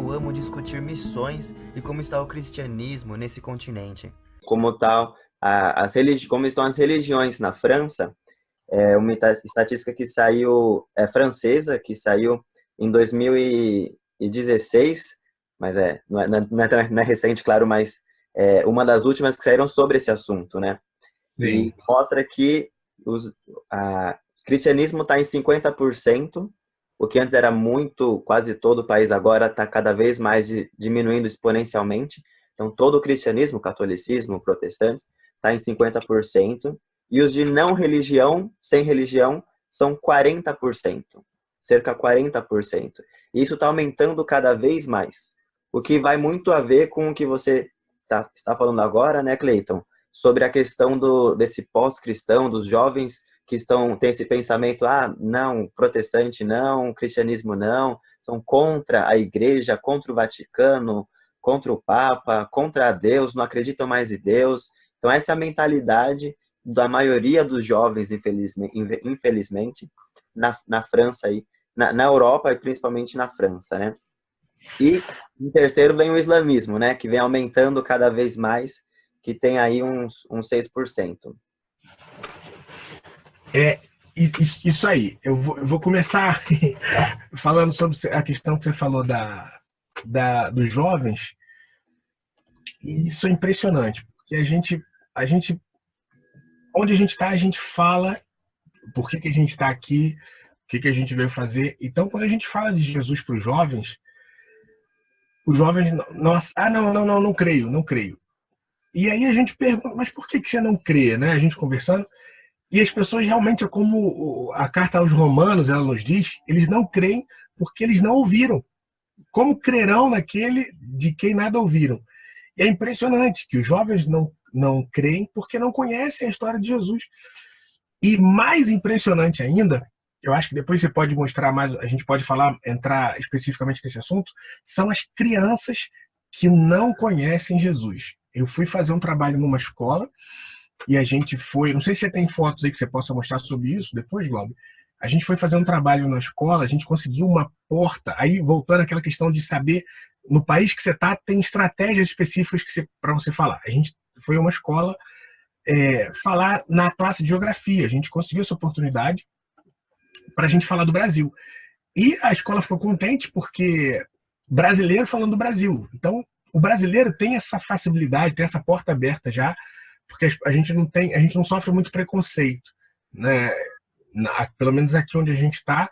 eu amo discutir missões e como está o cristianismo nesse continente. Como tal, como estão as religiões na França, uma estatística que saiu, francesa, que saiu em 2016, mas não é recente, claro, mas uma das últimas que saíram sobre esse assunto, né? Sim. E mostra que o cristianismo está em 50%, o que antes era muito, quase todo o país, agora está cada vez mais diminuindo exponencialmente. Então, todo o cristianismo, catolicismo, protestantes, está em 50%, e os de não religião, sem religião, são 40%, cerca de 40%. E isso está aumentando cada vez mais, o que vai muito a ver com o que você está falando agora, né, Cleiton? Sobre a questão desse pós-cristão, dos jovens que têm esse pensamento, não, protestante não, cristianismo não, são contra a igreja, contra o Vaticano, contra o Papa, contra Deus, não acreditam mais em Deus. Então essa é a mentalidade da maioria dos jovens, infelizmente, na França, na Europa e principalmente na França, né? E em terceiro vem o islamismo, né, que vem aumentando cada vez mais, que tem aí uns 6%. Isso aí. Eu vou começar falando sobre a questão que você falou dos jovens. E isso é impressionante, porque onde a gente está, a gente fala por que a gente está aqui, o que a gente veio fazer. Então, quando a gente fala de Jesus para os jovens não creio, não creio. E aí a gente pergunta, mas por que você não crê, né? A gente conversando. E as pessoas realmente, é como a carta aos Romanos, ela nos diz, eles não creem porque eles não ouviram. Como crerão naquele de quem nada ouviram? E é impressionante que os jovens não creem porque não conhecem a história de Jesus. E mais impressionante ainda, eu acho que depois você pode mostrar mais, a gente pode entrar especificamente nesse assunto, são as crianças que não conhecem Jesus. Eu fui fazer um trabalho numa escola e a gente foi, não sei se você tem fotos aí que você possa mostrar sobre isso depois, Glauber. A gente foi fazer um trabalho na escola, a gente conseguiu uma porta, aí voltando àquela questão de saber, no país que você está, tem estratégias específicas para você falar. A gente foi a uma escola falar na classe de geografia, a gente conseguiu essa oportunidade para a gente falar do Brasil. E a escola ficou contente porque brasileiro falando do Brasil. Então, o brasileiro tem essa facilidade, tem essa porta aberta já, porque a gente não sofre muito preconceito, né? Pelo menos aqui onde a gente está,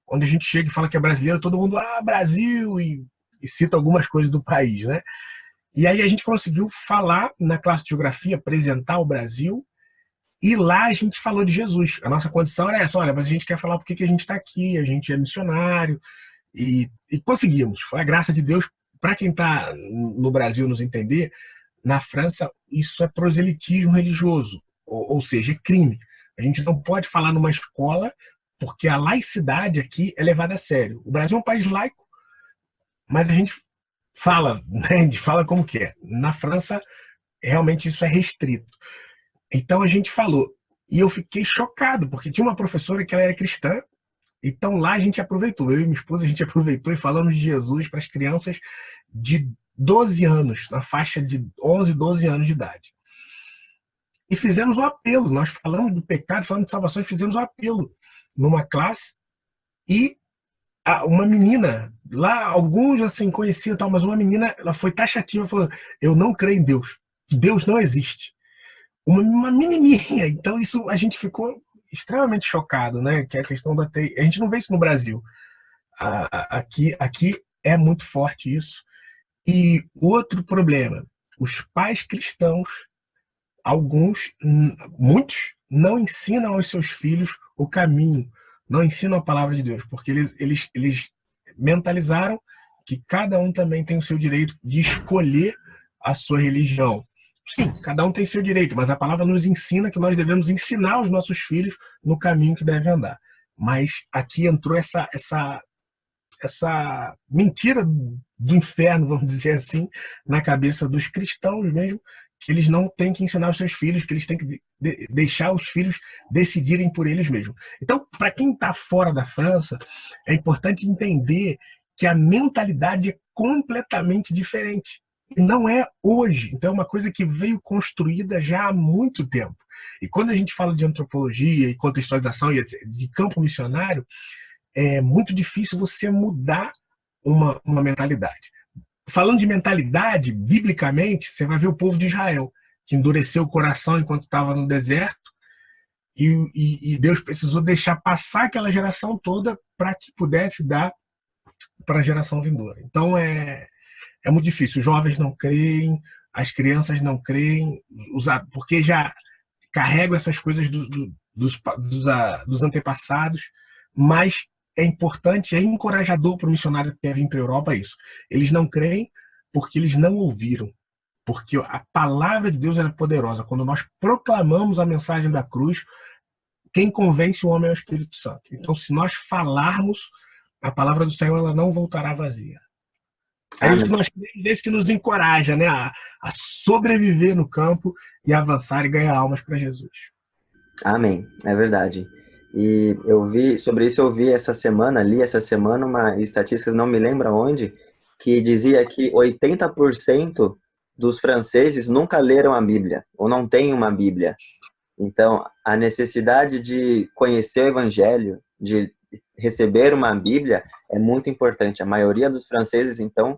onde a gente chega e fala que é brasileiro, todo mundo, Brasil, e cita algumas coisas do país, né? E aí a gente conseguiu falar na classe de geografia, apresentar o Brasil, e lá a gente falou de Jesus. A nossa condição era essa, olha, mas a gente quer falar porque que a gente está aqui, a gente é missionário, e conseguimos. Foi a graça de Deus. Para quem está no Brasil nos entender, na França isso é proselitismo religioso, ou seja, é crime. A gente não pode falar numa escola porque a laicidade aqui é levada a sério. O Brasil é um país laico, mas a gente fala, né? A gente fala como que é. Na França, realmente isso é restrito. Então a gente falou. E eu fiquei chocado, porque tinha uma professora que ela era cristã, então lá a gente aproveitou. Eu e minha esposa, a gente aproveitou e falamos de Jesus para as crianças de 12 anos, na faixa de 11, 12 anos de idade. E fizemos um apelo. Nós falamos do pecado, falamos de salvação e fizemos um apelo numa classe. E uma menina, lá alguns assim conheciam, mas uma menina, ela foi taxativa, falando: eu não creio em Deus. Deus não existe. Uma menininha. Então isso a gente ficou extremamente chocado, né? Que é a questão da TI. A gente não vê isso no Brasil. Aqui é muito forte isso. E outro problema, os pais cristãos, muitos, não ensinam aos seus filhos o caminho, não ensinam a palavra de Deus, porque eles mentalizaram que cada um também tem o seu direito de escolher a sua religião. Sim, cada um tem seu direito, mas a palavra nos ensina que nós devemos ensinar os nossos filhos no caminho que devem andar. Mas aqui entrou essa mentira do inferno, vamos dizer assim, na cabeça dos cristãos mesmo, que eles não têm que ensinar os seus filhos, que eles têm que deixar os filhos decidirem por eles mesmos. Então, para quem está fora da França, é importante entender que a mentalidade é completamente diferente. E não é hoje. Então, é uma coisa que veio construída já há muito tempo. E quando a gente fala de antropologia e contextualização e de campo missionário, é muito difícil você mudar uma mentalidade. Falando de mentalidade, biblicamente, você vai ver o povo de Israel, que endureceu o coração enquanto estava no deserto, e Deus precisou deixar passar aquela geração toda para que pudesse dar para a geração vindoura. Então, é muito difícil. Os jovens não creem, as crianças não creem, porque já carregam essas coisas dos antepassados, mas é importante, é encorajador para o missionário que quer vir para a Europa isso. Eles não creem porque eles não ouviram. Porque a palavra de Deus é poderosa. Quando nós proclamamos a mensagem da cruz, quem convence o homem é o Espírito Santo. Então, se nós falarmos, a palavra do Senhor ela não voltará vazia. É isso que nós queremos, é isso que nos encoraja, né? A sobreviver no campo e avançar e ganhar almas para Jesus. Amém, é verdade. E sobre isso eu vi li essa semana uma estatística, não me lembro onde, que dizia que 80% dos franceses nunca leram a Bíblia, ou não têm uma Bíblia. Então, a necessidade de conhecer o Evangelho, de receber uma Bíblia, é muito importante. A maioria dos franceses, então,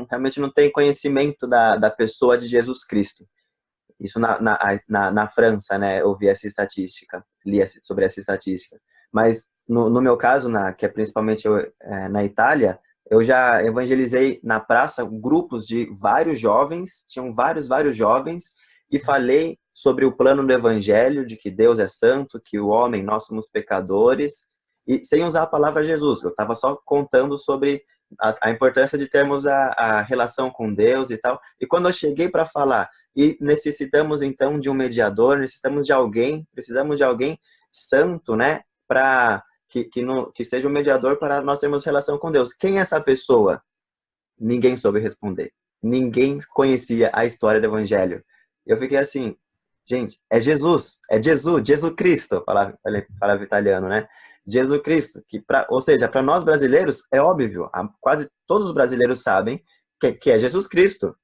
realmente não tem conhecimento da pessoa de Jesus Cristo. Isso na França, né? Eu vi essa estatística, sobre essa estatística. Mas, no meu caso, que é principalmente na Itália, eu já evangelizei na praça grupos de vários jovens, tinham vários jovens, e falei sobre o plano do Evangelho, de que Deus é santo, que o homem, nós somos pecadores, e sem usar a palavra Jesus. Eu estava só contando sobre a importância de termos a relação com Deus e tal. E quando eu cheguei para falar, e necessitamos então de um mediador, precisamos de alguém santo, né, para que seja um mediador para nós termos relação com Deus. Quem é essa pessoa? Ninguém soube responder. Ninguém conhecia a história do Evangelho. Eu fiquei assim, gente, é Jesus Cristo, falava italiano, né? Jesus Cristo, ou seja, para nós brasileiros é óbvio, quase todos os brasileiros sabem que é Jesus Cristo,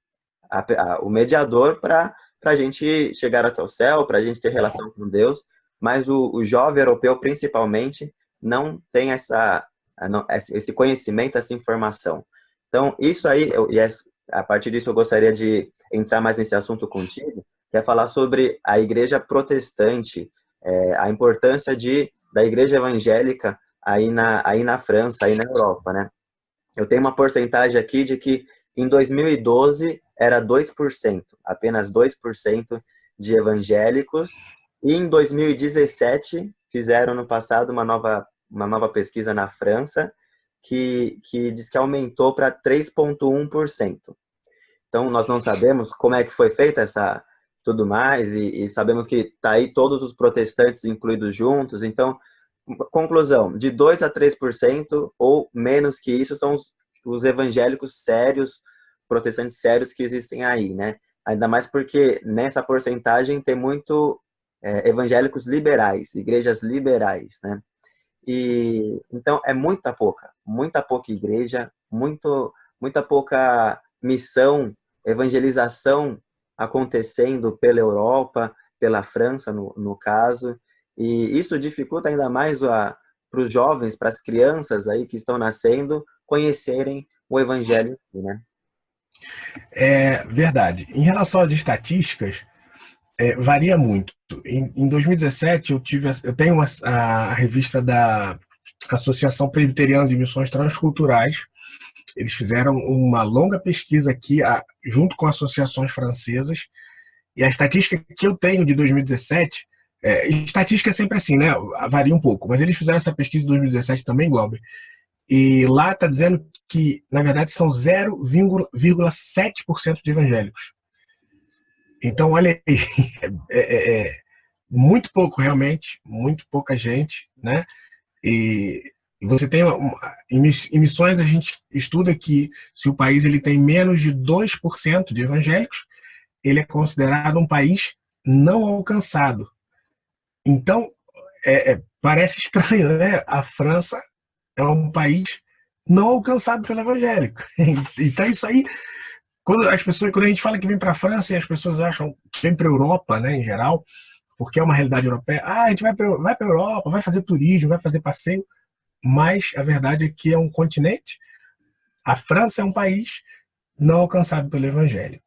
o mediador para a gente chegar até o céu, para a gente ter relação com Deus, mas o jovem europeu, principalmente, não tem esse conhecimento, essa informação. Então, isso aí, a partir disso eu gostaria de entrar mais nesse assunto contigo, que é falar sobre a igreja protestante, a importância da igreja evangélica aí na França, aí na Europa, né? Eu tenho uma porcentagem aqui de que em 2012 era 2%, apenas 2% de evangélicos, e em 2017 fizeram no passado uma nova pesquisa na França que diz que aumentou para 3,1%. Então, nós não sabemos como é que foi feita tudo mais, e sabemos que está aí todos os protestantes incluídos juntos. Então, conclusão, de 2% a 3% ou menos que isso são os evangélicos sérios, protestantes sérios que existem aí, né? Ainda mais porque nessa porcentagem tem muito evangélicos liberais, igrejas liberais, né? E então é muita pouca igreja, muita pouca missão, evangelização acontecendo pela Europa, pela França, no caso, e isso dificulta ainda mais para os jovens, para as crianças aí que estão nascendo, conhecerem o Evangelho, né? É verdade. Em relação às estatísticas, varia muito. Em 2017, eu tenho a revista da Associação Presbiteriana de Missões Transculturais. Eles fizeram uma longa pesquisa aqui, junto com associações francesas, e a estatística que eu tenho de 2017, estatística é sempre assim, né? Varia um pouco, mas eles fizeram essa pesquisa de 2017 também, Glauber, e lá está dizendo que, na verdade, são 0,7% de evangélicos. Então, olha aí, muito pouco realmente, muito pouca gente, né? E você tem, em missões a gente estuda que se o país ele tem menos de 2% de evangélicos, ele é considerado um país não alcançado. Então, parece estranho, né? A França é um país não alcançado pelo evangélico. Então isso aí, quando a gente fala que vem para a França e as pessoas acham que vem para a Europa, né, em geral, porque é uma realidade europeia, a gente vai para a Europa, vai fazer turismo, vai fazer passeio, mas a verdade é que é um continente. A França é um país não alcançado pelo evangelho.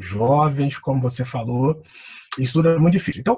Jovens, como você falou, isso tudo é muito difícil. Então,